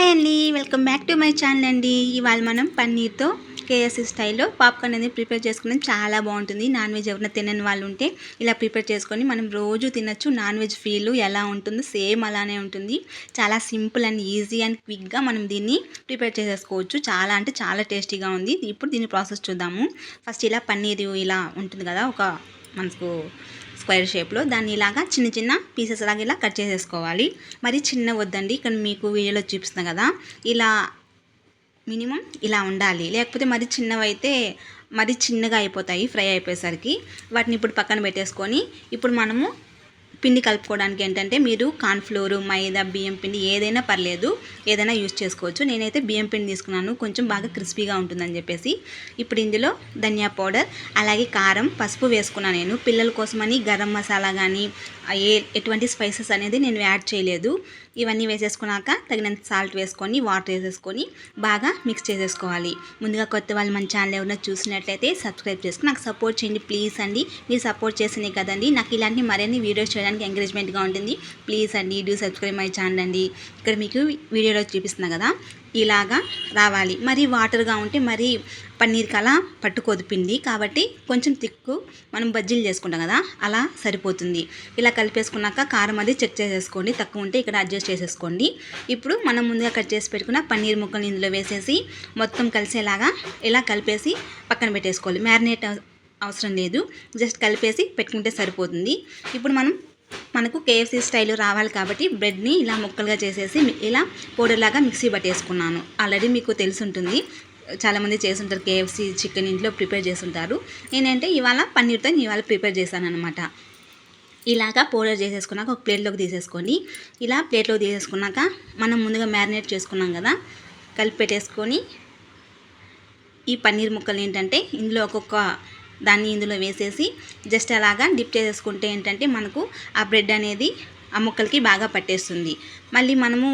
Hi అండి, welcome back to my channel అండి. ఇవాళ మనం పన్నీర్తో కేఎఫ్సీ స్టైల్లో పాప్కార్న్ అనేది ప్రిపేర్ చేసుకున్నాం. చాలా బాగుంటుంది. నాన్ వెజ్ ఎవరైనా తినని వాళ్ళు ఉంటే ఇలా ప్రిపేర్ చేసుకొని మనం రోజు తినచ్చు. నాన్ వెజ్ ఫీల్ ఎలా ఉంటుందో సేమ్ అలానే ఉంటుంది. చాలా సింపుల్ అండ్ ఈజీ అండ్ క్విక్గా మనం దీన్ని ప్రిపేర్ చేసేసుకోవచ్చు. చాలా అంటే చాలా టేస్టీగా ఉంది. ఇప్పుడు దీని ప్రాసెస్ చూద్దాము. ఫస్ట్ ఇలా పన్నీర్ ఇలా ఉంటుంది కదా, ఒక మనకు స్క్వేర్ షేప్లో దాన్ని ఇలాగా చిన్న చిన్న పీసెస్ లాగా ఇలా కట్ చేసేసుకోవాలి. మరి చిన్న వద్దండి, ఇక్కడ మీకు వీడియోలో చూపిస్తున్నాను కదా, ఇలా మినిమం ఇలా ఉండాలి. లేకపోతే మరి చిన్నవైతే మరి చిన్నగా అయిపోతాయి ఫ్రై అయిపోయేసరికి. వాటిని ఇప్పుడు పక్కన పెట్టేసుకొని ఇప్పుడు మనము పిండి కలుపుకోవడానికి ఏంటంటే మీరు కార్న్ఫ్లోర్, మైదా, బియ్యం పిండి ఏదైనా పర్లేదు, ఏదైనా యూజ్ చేసుకోవచ్చు. నేనైతే బియ్యం పిండి తీసుకున్నాను, కొంచెం బాగా క్రిస్పీగా ఉంటుందని చెప్పేసి. ఇప్పుడు ఇందులో ధనియా పౌడర్, అలాగే కారం, పసుపు వేసుకున్నాను. నేను పిల్లల కోసమని గరం మసాలా కానీ ఎటువంటి స్పైసెస్ అనేది నేను యాడ్ చేయలేదు. ఇవన్నీ వేసేసుకున్నాక తగినంత సాల్ట్ వేసుకొని వాటర్ వేసేసుకొని బాగా మిక్స్ చేసేసుకోవాలి. ముందుగా కొత్త వాళ్ళు మన ఛానల్ ఎవరైనా చూసినట్లయితే సబ్స్క్రైబ్ చేసుకుని నాకు సపోర్ట్ చేయండి ప్లీజ్ అండి. మీరు సపోర్ట్ చేసినే కదండి నాకు ఇలాంటి మరిన్ని వీడియోస్ చేయడానికి ఎంకరేజ్మెంట్గా ఉంటుంది. ప్లీజ్ అండి, డూ సబ్స్క్రైబ్ మై ఛానల్ అండి. ఇక్కడ మీకు వీడియోలో చూపిస్తున్నా కదా, ఇలాగా రావాలి. మరి వాటర్గా ఉంటే మరి పన్నీర్కి అలా పట్టుకోదు పిండి, కాబట్టి కొంచెం తిక్కు మనం బజ్జీలు చేసుకుంటాం కదా అలా సరిపోతుంది. ఇలా కలిపేసుకున్నాక కారం అది చెక్ చేసేసుకోండి, తక్కువ ఉంటే ఇక్కడ అడ్జస్ట్ చేసేసుకోండి. ఇప్పుడు మనం ముందుగా కట్ చేసి పెట్టుకున్న పన్నీర్ ముక్కలు ఇందులో వేసేసి మొత్తం కలిసేలాగా ఇలా కలిపేసి పక్కన పెట్టేసుకోవాలి. మ్యారినేట్ అవసరం లేదు, జస్ట్ కలిపేసి పెట్టుకుంటే సరిపోతుంది. ఇప్పుడు మనకు కేఎఫ్సీ స్టైల్ రావాలి కాబట్టి బ్రెడ్ని ఇలా ముక్కలుగా చేసేసి ఇలా పౌడర్ లాగా మిక్సీ పట్టేసుకున్నాను. ఆల్రెడీ మీకు తెలుసుంటుంది, చాలామంది చేసుంటారు, కేఎఫ్సీ చికెన్ ఇంట్లో ప్రిపేర్ చేసుంటారు. నేనంటే ఇవాళ పన్నీర్తో ఇవాళ ప్రిపేర్ చేశాను అనమాట. ఇలాగా పౌడర్ చేసేసుకున్నాక ఒక ప్లేట్లోకి తీసేసుకొని ఇలా ప్లేట్లోకి తీసేసుకున్నాక మనం ముందుగా మ్యారినేట్ చేసుకున్నాం కదా, కలిపి పెట్టేసుకొని ఈ పన్నీర్ ముక్కలు ఏంటంటే ఇందులో ఒక్కొక్క దాన్ని ఇందులో వేసేసి జస్ట్ అలాగా డిప్ చేసేసుకుంటే ఏంటంటే మనకు ఆ బ్రెడ్ అనేది ఆ ముక్కలకి బాగా పట్టేస్తుంది. మళ్ళీ మనము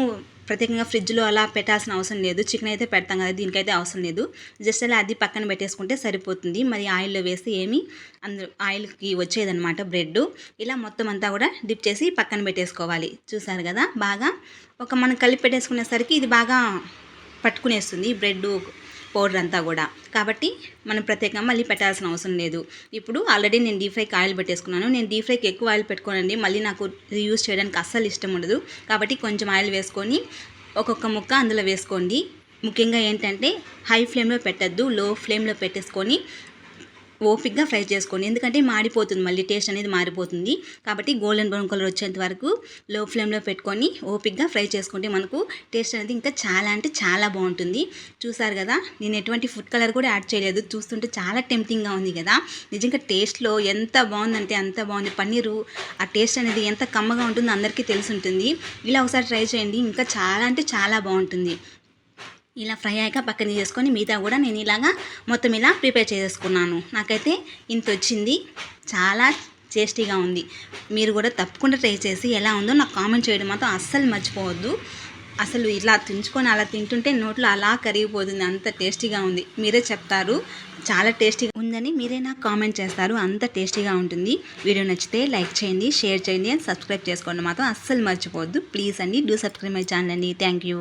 ప్రత్యేకంగా ఫ్రిడ్జ్లో అలా పెట్టాల్సిన అవసరం లేదు. చికెన్ అయితే పెడతాం కదా, దీనికైతే అవసరం లేదు. జస్ట్ అలా అది పక్కన పెట్టేసుకుంటే సరిపోతుంది. మరి ఆయిల్లో వేసి ఏమి అందులో ఆయిల్కి వచ్చేదనమాట బ్రెడ్. ఇలా మొత్తం అంతా కూడా డిప్ చేసి పక్కన పెట్టేసుకోవాలి. చూసారు కదా, బాగా మనం కలిపి పెట్టేసుకునేసరికి ఇది బాగా పట్టుకునేస్తుంది బ్రెడ్ పౌడర్ అంతా కూడా, కాబట్టి మనం ప్రత్యేకంగా మళ్ళీ పెట్టాల్సిన అవసరం లేదు. ఇప్పుడు ఆల్రెడీ నేను డీప్ ఫ్రైకి ఆయిల్ పెట్టేసుకున్నాను. నేను డీప్ ఫ్రైకి ఎక్కువ ఆయిల్ పెట్టుకోనండి, మళ్ళీ నాకు యూజ్ చేయడానికి అస్సలు ఇష్టం ఉండదు. కాబట్టి కొంచెం ఆయిల్ వేసుకొని ఒక్కొక్క ముక్క అందులో వేసుకోండి. ముఖ్యంగా ఏంటంటే హై ఫ్లేమ్లో పెట్టద్దు, లో ఫ్లేమ్లో పెట్టేసుకొని ఓపిక్గా ఫ్రై చేసుకోండి. ఎందుకంటే మాడిపోతుంది, మళ్ళీ టేస్ట్ అనేది మారిపోతుంది. కాబట్టి గోల్డెన్ బ్రౌన్ కలర్ వచ్చేంత వరకు లో ఫ్లేమ్లో పెట్టుకొని ఓపిక్గా ఫ్రై చేసుకుంటే మనకు టేస్ట్ అనేది ఇంకా చాలా అంటే చాలా బాగుంటుంది. చూసారు కదా, నేను ఎటువంటి ఫుడ్ కలర్ కూడా యాడ్ చేయలేదు. చూస్తుంటే చాలా టెంప్టింగ్గా ఉంది కదా. నిజంగా టేస్ట్లో ఎంత బాగుందంటే అంత బాగుంది. పన్నీరు ఆ టేస్ట్ అనేది ఎంత కమ్మగా ఉంటుందో అందరికీ తెలిసి ఉంటుంది. ఇలా ఒకసారి ట్రై చేయండి, ఇంకా చాలా అంటే చాలా బాగుంటుంది. ఇలా ఫ్రై అయ్యాక పక్కన చేసుకొని మిగతా కూడా నేను ఇలాగా మొత్తం ఇలా ప్రిపేర్ చేసేసుకున్నాను. నాకైతే ఇంత వచ్చింది, చాలా టేస్టీగా ఉంది. మీరు కూడా తప్పకుండా ట్రై చేసి ఎలా ఉందో నాకు కామెంట్ చేయడం మాత్రం అస్సలు మర్చిపోవద్దు. అసలు ఇలా తుంచుకొని అలా తింటుంటే నోట్లో అలా కరిగిపోతుంది, అంత టేస్టీగా ఉంది. మీరే చెప్తారు చాలా టేస్టీగా ఉందని, మీరే నాకు కామెంట్ చేస్తారు, అంత టేస్టీగా ఉంటుంది. వీడియో నచ్చితే లైక్ చేయండి, షేర్ చేయండి అండ్ సబ్స్క్రైబ్ చేసుకోండి మాత్రం అస్సలు మర్చిపోవద్దు ప్లీజ్ అండి. డూ సబ్స్క్రైబ్ మై ఛానల్ అండి. Thank you.